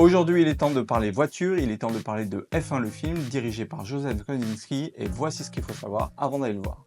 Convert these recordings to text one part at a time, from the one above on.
Aujourd'hui, il est temps de parler voiture, il est temps de parler de F1 le film, dirigé par Joseph Kosinski, et voici ce qu'il faut savoir avant d'aller le voir.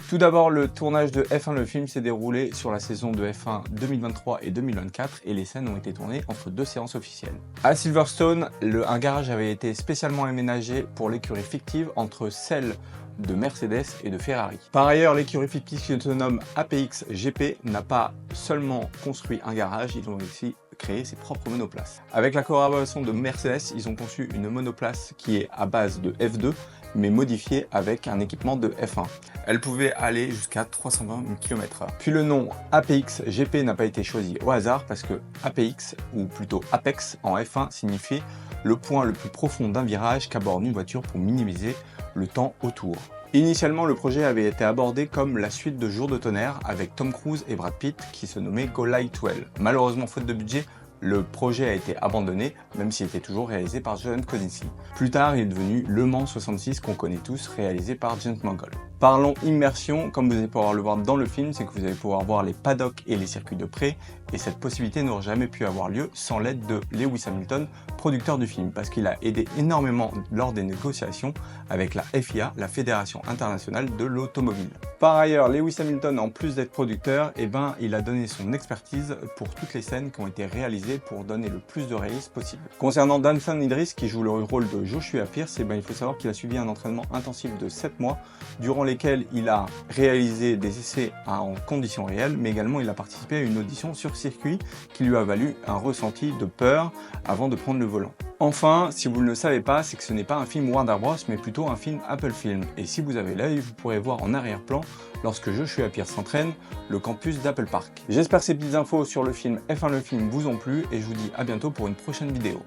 Tout d'abord, le tournage de F1 le film s'est déroulé sur la saison de F1 2023 et 2024 et les scènes ont été tournées entre deux séances officielles. À Silverstone, un garage avait été spécialement aménagé pour l'écurie fictive entre celle de Mercedes et de Ferrari. Par ailleurs, l'écurie fictive qui se nomme APX GP n'a pas seulement construit un garage, ils ont aussi créé ses propres monoplaces. Avec la collaboration de Mercedes, ils ont conçu une monoplace qui est à base de F2, mais modifiée avec un équipement de F1. Elle pouvait aller jusqu'à 320 km/h. Puis le nom APX GP n'a pas été choisi au hasard parce que APX, ou plutôt Apex en F1, signifie le point le plus profond d'un virage qu'aborde une voiture pour minimiser le temps autour. Initialement, le projet avait été abordé comme la suite de Jours de tonnerre avec Tom Cruise et Brad Pitt qui se nommait Go Light 12. Malheureusement, faute de budget, le projet a été abandonné, même s'il était toujours réalisé par Joseph Kosinski. Plus tard, il est devenu Le Mans 66 qu'on connaît tous, réalisé par James Mangold. Parlons immersion, comme vous allez pouvoir le voir dans le film, c'est que vous allez pouvoir voir les paddocks et les circuits de près, et cette possibilité n'aurait jamais pu avoir lieu sans l'aide de Lewis Hamilton, producteur du film, parce qu'il a aidé énormément lors des négociations avec la FIA, la Fédération Internationale de l'Automobile. Par ailleurs, Lewis Hamilton, en plus d'être producteur, il a donné son expertise pour toutes les scènes qui ont été réalisées pour donner le plus de réalisme possible. Concernant Danson Idris, qui joue le rôle de Joshua Pierce, il faut savoir qu'il a suivi un entraînement intensif de 7 mois, durant lesquels il a réalisé des essais en conditions réelles, mais également il a participé à une audition sur circuit qui lui a valu un ressenti de peur avant de prendre le volant. Enfin, si vous ne le savez pas, c'est que ce n'est pas un film Warner Bros, mais plutôt un film Apple Film. Et si vous avez l'œil, vous pourrez voir en arrière-plan, lorsque Joshua Pierce s'entraîne, le campus d'Apple Park. J'espère que ces petites infos sur le film F1 le film vous ont plu, et je vous dis à bientôt pour une prochaine vidéo.